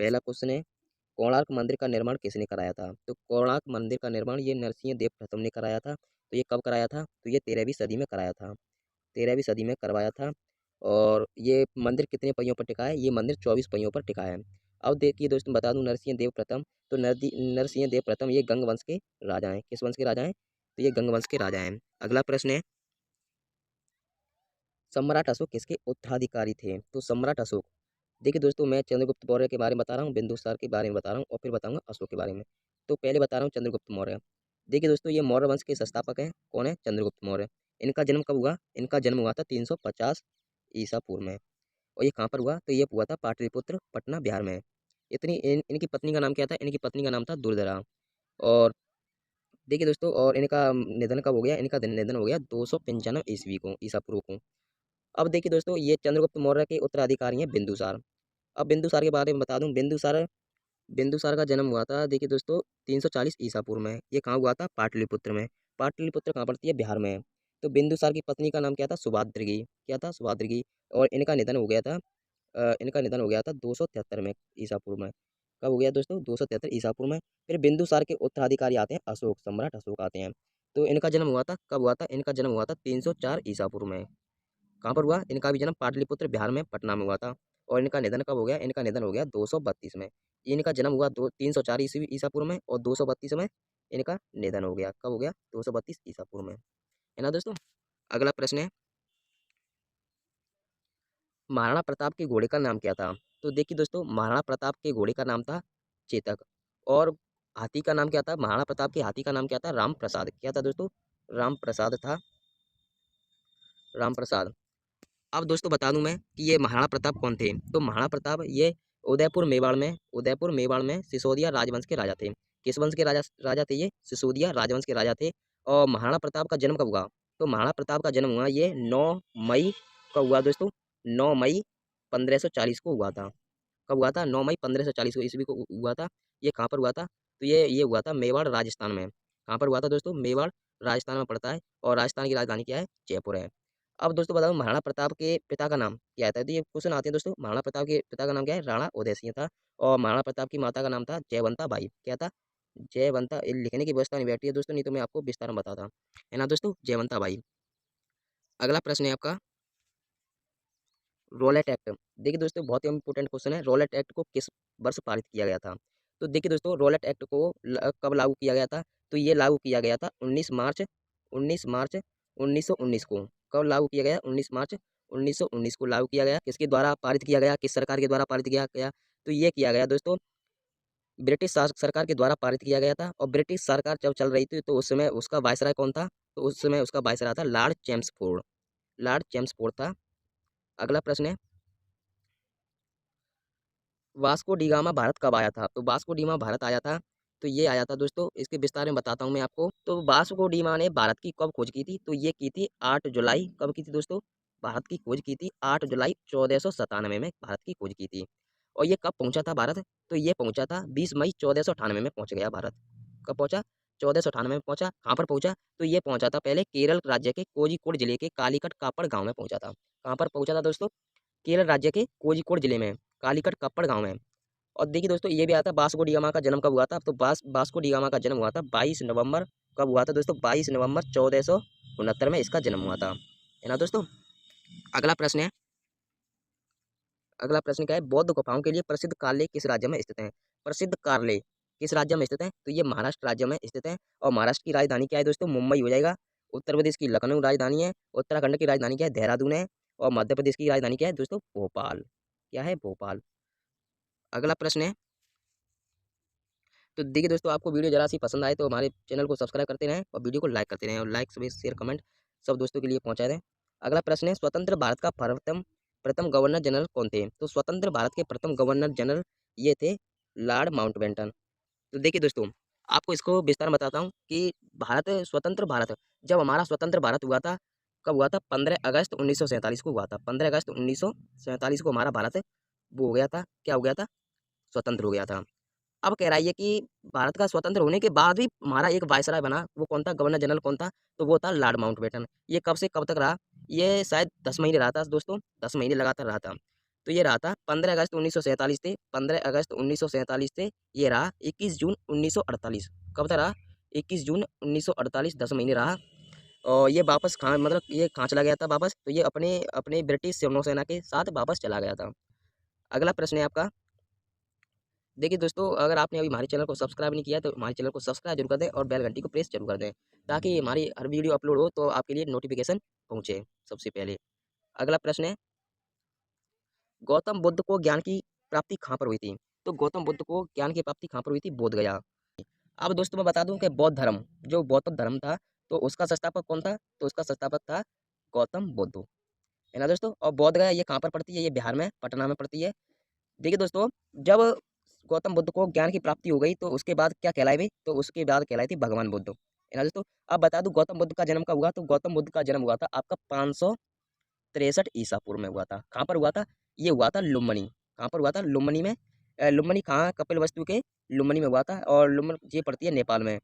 पहला क्वेश्चन है, कोणार्क मंदिर का निर्माण किसने कराया था? तो कोणार्क मंदिर का निर्माण ये नरसिंह देव प्रथम ने कराया था। तो ये कब कराया था? तो ये 13वीं सदी में कराया था। 13वीं सदी में करवाया था। और ये मंदिर कितने पहियों पर टिका है? ये मंदिर 24 पहियों पर टिका है। अब देखिए दोस्तों, बता दूं नरसिंह देव प्रथम, तो नरसिंह देव प्रथम ये गंग वंश के राजा हैं। किस वंश के राजा हैं? तो ये गंग वंश के राजा हैं। अगला प्रश्न है, सम्राट अशोक किसके उत्तराधिकारी थे? तो सम्राट अशोक, देखिए दोस्तों, मैं चंद्रगुप्त मौर्य के बारे में बता रहा हूँ, बिंदुसार के बारे में बता रहा हूँ और फिर बताऊंगा अशोक के बारे में। तो पहले बता रहा हूँ चंद्रगुप्त मौर्य। देखिए दोस्तों, ये मौर्य वंश के संस्थापक हैं। कौन है? चंद्रगुप्त मौर्य। इनका जन्म कब हुआ? इनका जन्म हुआ था 350 ईसा पूर्व में। और ये कहाँ पर हुआ? तो ये हुआ था पाटलिपुत्र, पटना, बिहार में। इनकी पत्नी का नाम क्या था? इनकी पत्नी का नाम था दुर्धरा। और देखिए दोस्तों, और इनका निधन कब हो गया? इनका निधन हो गया 295 ईस्वी को, ईसा पूर्व को। अब देखिए दोस्तों, ये चंद्रगुप्त मौर्य के उत्तराधिकारी हैं बिंदुसार। अब बिंदुसार के बारे में बता दूं, बिंदुसार बिंदुसार का जन्म हुआ था, देखिए दोस्तों, 340 ईसा पूर्व में। ये कहाँ हुआ था? पाटलिपुत्र में। पाटलिपुत्र कहाँ पड़ती है? बिहार में है। तो बिंदुसार की पत्नी का नाम क्या था? सुभद्रगी। क्या था? सुभद्रगी। और इनका निधन हो गया था, इनका निधन हो गया था 273 में ईसा पूर्व में। कब हो गया दोस्तों? 273 ईसा पूर्व में। फिर बिंदुसार के उत्तराधिकारी आते हैं अशोक, सम्राट अशोक आते हैं। तो इनका जन्म हुआ था, कब हुआ था? इनका जन्म हुआ था 304 ईसा पूर्व में। कहाँ पर हुआ? इनका भी जन्म पाटलिपुत्र, बिहार में, पटना में हुआ था। और इनका निधन कब हो गया? इनका निधन हो गया 232 में। इनका जन्म हुआ 304 ईस्वी ईसा पूर्व में और 232 में इनका निधन हो गया। कब हो गया? 232 ईसा पूर्व में, है ना दोस्तों। अगला प्रश्न है, महाराणा प्रताप के घोड़े का नाम क्या था? तो देखिए दोस्तों, महाराणा प्रताप के घोड़े का नाम था चेतक। और हाथी का नाम क्या था? महाराणा प्रताप के हाथी का नाम क्या था? राम प्रसाद। क्या था दोस्तों? राम प्रसाद था, राम प्रसाद। अब दोस्तों बता दूं मैं कि ये महाराणा प्रताप कौन थे। तो महाराणा प्रताप ये उदयपुर मेवाड़ में सिसोदिया राजवंश के राजा थे। किस वंश के राजा राजा थे ये? सिसोदिया राजवंश के राजा थे। और महाराणा प्रताप का जन्म कब हुआ? तो महाराणा प्रताप का जन्म हुआ ये 9 मई का हुआ दोस्तों, 9 मई 1540 को हुआ था। कब हुआ था? 9 मई 1540 को ईस्वी को हुआ था। ये कहाँ पर हुआ था? तो ये हुआ था मेवाड़, राजस्थान में। कहाँ पर हुआ था दोस्तों? मेवाड़, राजस्थान में पड़ता है। और राजस्थान की राजधानी क्या है? जयपुर है। अब दोस्तों बताओ, महाराणा प्रताप के पिता का नाम क्या था? तो ये क्वेश्चन आते हैं दोस्तों। महाराणा प्रताप के पिता का नाम क्या है? राणा उदय सिंह था। और महाराणा प्रताप की माता का नाम था जयवंता बाई। क्या था? जयवंता। ये लिखने की व्यवस्था नहीं बैठी है दोस्तों, नहीं तो मैं आपको विस्तार में बताता, है ना दोस्तों, जयवंता बाई। अगला प्रश्न है आपका, रोलेट एक्ट। देखिए दोस्तों, बहुत ही इंपॉर्टेंट क्वेश्चन है। रोलेट एक्ट को किस वर्ष पारित किया गया था? तो देखिए दोस्तों, रोलेट एक्ट को कब लागू किया गया था? तो ये लागू किया गया था 19 मार्च 1919 को। कब लागू किया गया? 19 मार्च 1919 को लागू किया गया। किसके द्वारा पारित किया गया? किस सरकार के द्वारा पारित किया गया? तो ये किया गया दोस्तों, ब्रिटिश सरकार के द्वारा पारित किया गया था। और ब्रिटिश सरकार जब चल रही थी तो उस समय उसका वायसराय कौन था? तो उस समय उसका वायसराय था लॉर्ड चेम्सफोर्ड। लॉर्ड चेम्सफोर्ड था। अगला प्रश्न है, वास्को डी गामा भारत कब आया था? तो वास्को डी गामा भारत आया था, तो ये आया था दोस्तों, इसके विस्तार में बताता हूँ मैं आपको। तो वास्को डी गामा ने भारत की कब खोज की थी? तो ये की थी 8 जुलाई। कब की थी दोस्तों? भारत की खोज की थी 8 जुलाई 1497 में भारत की खोज की थी। और ये कब पहुंचा था भारत? तो ये पहुंचा था 20 मई 1498 में पहुंच गया भारत। कब पहुंचा? 1498 में पहुंचा। कहाँ पर पहुंचा? तो ये पहुंचा था पहले केरल राज्य के कोझिकोड जिले के कालीकट कापड़ गांव में पहुंचा था। कहाँ पर पहुंचा था दोस्तों? केरल राज्य के कोझिकोड जिले में कालीकट कप्पड़ गांव में। और देखिए दोस्तों, ये भी आता है वास्को डी गामा का जन्म कब हुआ था? तो वास्को डी गामा का जन्म हुआ था 22 नवंबर। कब हुआ था दोस्तों? 22 नवंबर 1469 में इसका जन्म हुआ था, है ना दोस्तों। अगला प्रश्न है, अगला प्रश्न क्या है, बौद्ध गुफाओं के लिए प्रसिद्ध कार्ले किस राज्य में स्थित है? प्रसिद्ध कार्ले किस राज्य में स्थित है? तो ये महाराष्ट्र राज्य में स्थित है। और महाराष्ट्र की राजधानी क्या है दोस्तों? मुंबई हो जाएगा। उत्तर प्रदेश की लखनऊ राजधानी है। उत्तराखंड की राजधानी क्या है? देहरादून है। और मध्य प्रदेश की राजधानी क्या है दोस्तों? भोपाल। क्या है? भोपाल। अगला प्रश्न है, तो देखिए दोस्तों, आपको वीडियो जरा सी पसंद आए तो हमारे चैनल को सब्सक्राइब करते रहें और वीडियो को लाइक करते रहें। और लाइक, शेयर, कमेंट सब दोस्तों के लिए पहुंचा दें। अगला प्रश्न है, स्वतंत्र भारत का प्रथम प्रथम गवर्नर जनरल कौन थे? तो स्वतंत्र भारत के प्रथम गवर्नर जनरल ये थे लॉर्ड माउंटबेटन। तो देखिए दोस्तों, आपको इसको विस्तार में बताता हूँ कि स्वतंत्र भारत, जब हमारा स्वतंत्र भारत हुआ था, कब हुआ था? 15 अगस्त 1947 को हुआ था। 15 अगस्त 1947 को हमारा भारत वो हो गया था, क्या हो गया था? स्वतंत्र हो गया था। अब कह रहा है ये कि भारत का स्वतंत्र होने के बाद भी हमारा एक वायसराय बना, वो कौन था? गवर्नर जनरल कौन था? तो वो था लॉर्ड माउंटबेटन। ये कब से कब तक रहा? ये शायद 10 महीने रहा था दोस्तों, 10 महीने लगातार रहा था। तो ये रहा था 15 अगस्त 1947 थे, 15 अगस्त 1947 थे, ये रहा 21 जून 1948। कब था रहा? 21 जून 1948, 10 महीने रहा। और ये वापस कहाँ, मतलब ये कहाँ चला गया था वापस? तो ये अपने अपने ब्रिटिश नौसेना के साथ वापस चला गया था। अगला प्रश्न है आपका। देखिए दोस्तों, अगर आपने अभी हमारे चैनल को सब्सक्राइब नहीं किया तो हमारे चैनल को सब्सक्राइब जरूर कर दें और बेल घंटी को प्रेस जरूर कर दें, ताकि हमारी हर वीडियो अपलोड हो तो आपके लिए नोटिफिकेशन पहुँचे सबसे पहले। अगला प्रश्न है, गौतम बुद्ध को ज्ञान की प्राप्ति कहाँ पर हुई थी? तो गौतम बुद्ध को ज्ञान की प्राप्ति कहाँ पर हुई थी? बोध गया। अब दोस्तों मैं बता दूं कि बौद्ध धर्म, जो बौद्ध धर्म था, तो उसका संस्थापक कौन था? तो उसका संस्थापक था गौतम बुद्ध, है ना दोस्तों। और बोध गया ये कहाँ पर पड़ती है? ये बिहार में पटना में पड़ती है। देखिए दोस्तों, जब गौतम बुद्ध को ज्ञान की प्राप्ति हो गई तो उसके बाद क्या कहलाए वे? तो उसके बाद कहलाई थी भगवान बुद्ध, है ना दोस्तों। अब बता दूं गौतम बुद्ध का जन्म कब हुआ? तो गौतम बुद्ध का जन्म हुआ था आपका 563 ईसा पूर्व में हुआ था। कहाँ पर हुआ था? ये हुआ था लुम्बिनी। कहाँ पर हुआ था? लुम्बिनी में। लुम्बिनी कहाँ? कपिल वस्तु के लुम्बिनी में हुआ था, और लुम्बिनी ये पड़ती है नेपाल में।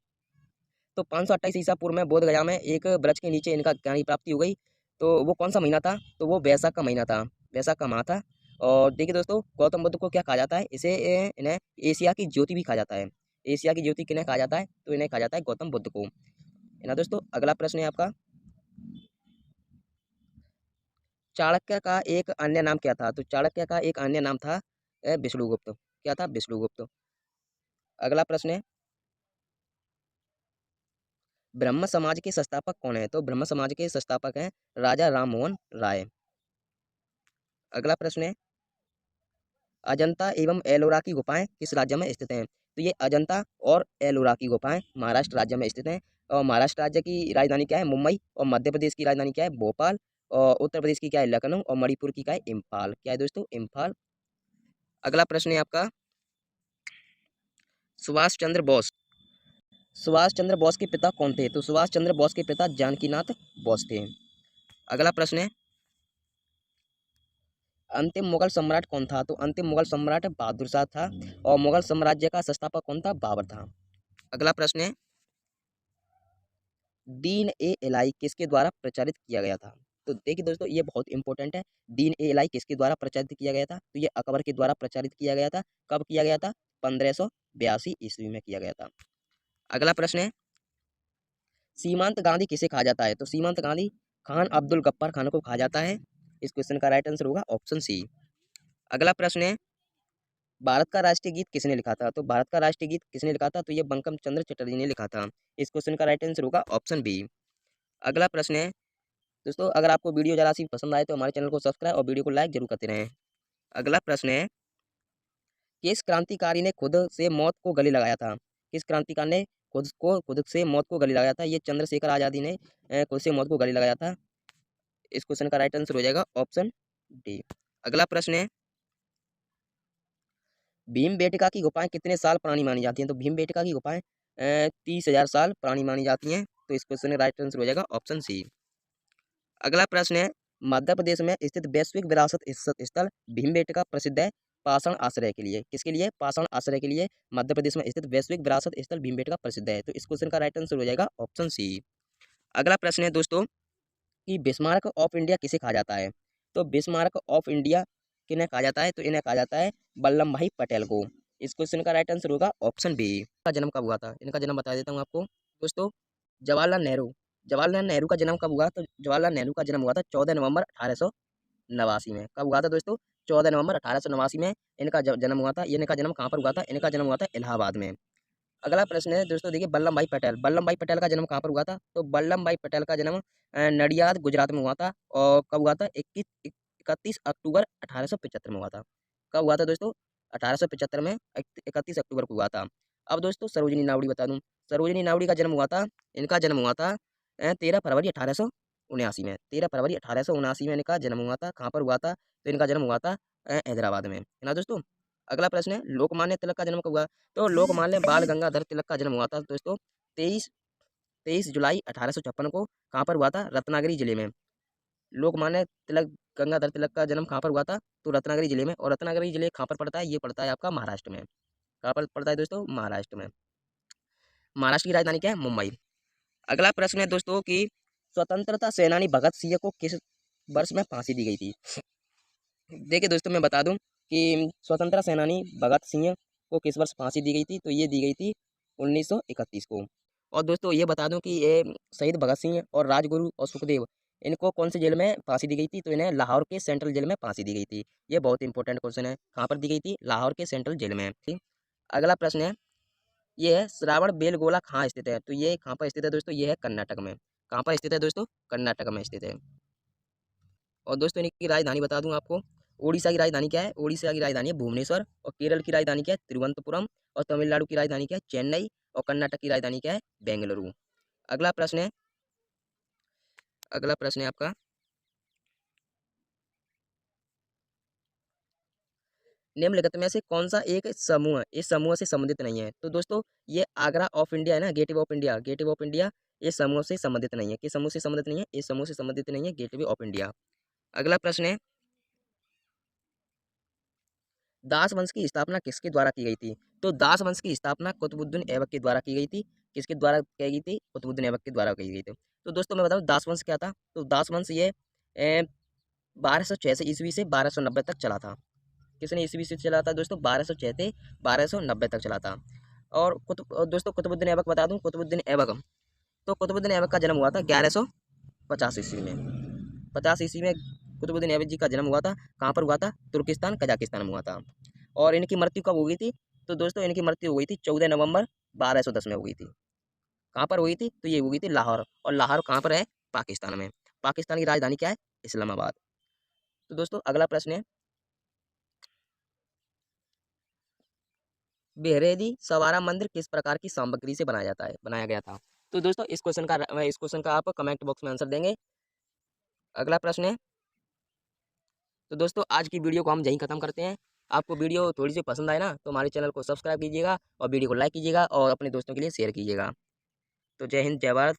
तो 528 ईसा पूर्व में बोध गया में एक वृक्ष के नीचे इनका ज्ञान की प्राप्ति हो गई। तो वो कौन सा महीना था? तो वो वैशाख का महीना था, वैशाख का माह था। और देखिए दोस्तों, गौतम बुद्ध को क्या कहा जाता है? इसे इन्हें एशिया की ज्योति भी कहा जाता है। एशिया की ज्योति किन्हें कहा जाता है? तो इन्हें कहा जाता है गौतम बुद्ध को, है ना दोस्तों। अगला प्रश्न है आपका, चाणक्य का एक अन्य नाम क्या था? तो चाणक्य का एक अन्य नाम था विष्णुगुप्त। क्या था? विष्णुगुप्त। अगला प्रश्न है, ब्रह्म समाज के संस्थापक कौन है? तो ब्रह्म समाज के संस्थापक हैं राजा राम मोहन राय। अगला प्रश्न है, अजंता एवं एलोरा की गुफाएं किस राज्य में स्थित हैं? तो ये अजंता और एलोरा की गुफाएं महाराष्ट्र राज्य में स्थित हैं। और महाराष्ट्र राज्य की राजधानी क्या है? मुंबई। और मध्य प्रदेश की राजधानी क्या है? भोपाल। और उत्तर प्रदेश की क्या है? लखनऊ। और मणिपुर की क्या है? इम्फाल। क्या है दोस्तों? इम्फाल। अगला प्रश्न है आपका, सुभाष चंद्र बोस, सुभाष चंद्र बोस के पिता कौन थे? तो सुभाष चंद्र बोस के पिता जानकीनाथ बोस थे। अगला प्रश्न है, अंतिम मुगल सम्राट कौन था? तो अंतिम मुगल सम्राट बहादुर शाह था। और मुगल साम्राज्य का संस्थापक कौन था? बाबर था। अगला प्रश्न है, दीन ए इलाही किसके द्वारा प्रचारित किया गया था? तो देखिए दोस्तों, ये बहुत इंपॉर्टेंट है। दीन ए इलाही किसके द्वारा प्रचारित किया गया था? तो ये अकबर के द्वारा प्रचारित किया गया था। कब किया गया था? 1582 ईस्वी में किया गया था। अगला प्रश्न है, सीमांत गांधी किसे कहा जाता है? तो सीमांत गांधी खान अब्दुल गफ्फार खान को कहा जाता है। इस क्वेश्चन का राइट आंसर होगा ऑप्शन सी। अगला प्रश्न है, भारत का राष्ट्रीय गीत किसने लिखा था? तो भारत का राष्ट्रीय गीत किसने लिखा था? तो ये बंकिम चंद्र चटर्जी ने लिखा था। इस क्वेश्चन का राइट आंसर होगा ऑप्शन बी। अगला प्रश्न है, दोस्तों अगर आपको वीडियो जरा सी पसंद आए तो हमारे चैनल को सब्सक्राइब और वीडियो को लाइक जरूर करते रहें। अगला प्रश्न है, किस क्रांतिकारी ने खुद से मौत को गले लगाया था? किस क्रांतिकारी ने खुद से मौत को गले लगाया था? ये चंद्रशेखर आजादी ने खुद से मौत को गले लगाया था। इस क्वेश्चन का राइट आंसर हो जाएगा ऑप्शन डी। अगला प्रश्न है, भीमबेटका की गुफाएं कितने साल पुरानी मानी जाती हैं? तो भीमबेटका की गुफाएं 30,000 साल पुरानी मानी जाती हैं। तो इस क्वेश्चन का राइट आंसर हो जाएगा ऑप्शन सी। अगला प्रश्न है, मध्य प्रदेश में स्थित वैश्विक विरासत स्थल भीमबेटका प्रसिद्ध है पाषाण आश्रय के लिए। किसके लिए? पाषाण आश्रय के लिए मध्य प्रदेश में स्थित वैश्विक विरासत स्थल भीमबेटका प्रसिद्ध है। तो इस क्वेश्चन का राइट आंसर हो जाएगा ऑप्शन सी। अगला प्रश्न है दोस्तों, कि बिस्मार्क ऑफ इंडिया किसे कहा जाता है? तो बिस्मार्क ऑफ इंडिया किन्हें कहा जाता है? तो इन्हें कहा जाता है वल्लभ भाई पटेल को। इस क्वेश्चन का राइट आंसर होगा ऑप्शन बी। का जन्म कब हुआ था? इनका जन्म बता देता हूँ आपको दोस्तों। जवाहरलाल नेहरू, जवाहरलाल नेहरू का जन्म कब हुआ? तो जवाहरलाल नेहरू का जन्म हुआ था 14 नवंबर 1889 में। कब हुआ था दोस्तों? 14 नवंबर 1889 में इनका जन्म हुआ था। इनका जन्म कहाँ पर हुआ था? इनका जन्म हुआ था इलाहाबाद में। अगला प्रश्न है दोस्तों, देखिए वल्लभ भाई पटेल, वल्लभ भाई पटेल का जन्म कहाँ पर हुआ था? तो वल्लभ भाई पटेल का जन्म नडियाद गुजरात में हुआ था। और कब हुआ था? 31 अक्टूबर 1875 में हुआ था। कब हुआ था दोस्तों? 1875 में 31 अक्टूबर को हुआ था। अब दोस्तों सरोजिनी नायडू बता दूं, सरोजिनी नायडू का जन्म हुआ था, इनका जन्म हुआ था 13 फरवरी 1879 में। 13 फरवरी 1879 में इनका जन्म हुआ था। कहाँ पर हुआ था? तो इनका जन्म हुआ था हैदराबाद में, है ना दोस्तों। अगला प्रश्न है, लोकमान्य तिलक का जन्म कब हुआ? तो लोकमान्य बाल गंगाधर तिलक का जन्म हुआ था दोस्तों 23 23 जुलाई 1856 को। कहाँ पर हुआ था? रत्नागिरी जिले में। लोकमान्य तिलक गंगाधर तिलक का जन्म कहाँ पर हुआ था? तो रत्नागिरी जिले में। और रत्नागिरी जिले कहाँ पर पड़ता है? ये पड़ता है आपका महाराष्ट्र में। कहाँ पर पड़ता है दोस्तों? महाराष्ट्र में। महाराष्ट्र की राजधानी क्या है? मुंबई। अगला प्रश्न है दोस्तों, कि स्वतंत्रता सेनानी भगत सिंह को किस वर्ष में फांसी दी गई थी? देखिए दोस्तों, मैं बता दूं कि स्वतंत्रता सेनानी भगत सिंह को किस वर्ष फांसी दी गई थी, तो ये दी गई थी 1931 को। और दोस्तों ये बता दूं कि ये शहीद भगत सिंह और राजगुरु और सुखदेव, इनको कौन से जेल में फांसी दी गई थी, तो इन्हें लाहौर के सेंट्रल जेल में फांसी दी गई थी। ये बहुत इंपॉर्टेंट क्वेश्चन है, कहाँ पर दी गई थी, लाहौर के सेंट्रल जेल में। ठीक। अगला प्रश्न है, ये है श्रावण बेलगोला कहाँ स्थित है, तो ये कहाँ पर स्थित है दोस्तों, ये है कर्नाटक में। कहाँ पर स्थित है दोस्तों, कर्नाटक में स्थित है। और दोस्तों इनकी राजधानी बता दूं आपको, ओडिशा की राजधानी क्या है, ओडिशा की राजधानी है भुवनेश्वर, और केरल की राजधानी क्या है, तिरुवनंतपुरम, और तमिलनाडु की राजधानी क्या है, चेन्नई, और कर्नाटक की राजधानी क्या है, बेंगलुरु। अगला प्रश्न है, अगला प्रश्न है आपका, निम्नलिखित में से कौन सा एक समूह इस समूह से संबंधित नहीं है, तो दोस्तों ये आगरा ऑफ इंडिया है ना, gateway of India, gateway of India, इस समूह से संबंधित नहीं है, किस समूह से संबंधित नहीं है, इस समूह से संबंधित नहीं है, गेटवे ऑफ इंडिया। अगला प्रश्न है, दास वंश की स्थापना किसके द्वारा की गई थी, तो दास वंश की स्थापना कुतुबुद्दीन ऐबक के द्वारा की गई थी। किसके द्वारा की गई थी, कुतुबुद्दीन ऐबक के द्वारा की गई थी। तो दोस्तों मैं बताऊं दास वंश क्या था, तो दास वंश ये 1206 से ईस्वी से 1290 तक चला था। किसने ईस्वी से चला था दोस्तों, 1206 से 1290 तक चला था। और दोस्तों कुतुबुद्दीन ऐबक बता दूं, कुतुबुद्दीन ऐबक, तो कुतुबुद्दीन ऐबक का जन्म हुआ था 1150 ईस्वी में। 50 ईस्वी में कुतुबुद्दीन ऐबक जी का जन्म हुआ था। कहाँ पर हुआ था, तुर्किस्तान कजाकिस्तान में हुआ था। और इनकी मृत्यु कब हो गई थी, तो दोस्तों इनकी मृत्यु हो गई थी 14 नवंबर 1210 में हो गई थी। कहाँ पर हुई थी, तो ये हो गई थी लाहौर। और लाहौर कहाँ पर है, पाकिस्तान में। पाकिस्तान की राजधानी क्या है, इस्लामाबाद। तो दोस्तों अगला प्रश्न है, बेहरेदी सवारा मंदिर किस प्रकार की सामग्री से बनाया गया था। तो दोस्तों इस क्वेश्चन का आप कमेंट बॉक्स में आंसर देंगे। अगला प्रश्न है, तो दोस्तों आज की वीडियो को हम यहीं खत्म करते हैं। आपको वीडियो थोड़ी सी पसंद आए ना, तो हमारे चैनल को सब्सक्राइब कीजिएगा और वीडियो को लाइक कीजिएगा और अपने दोस्तों के लिए शेयर कीजिएगा। तो जय हिंद, जय भारत।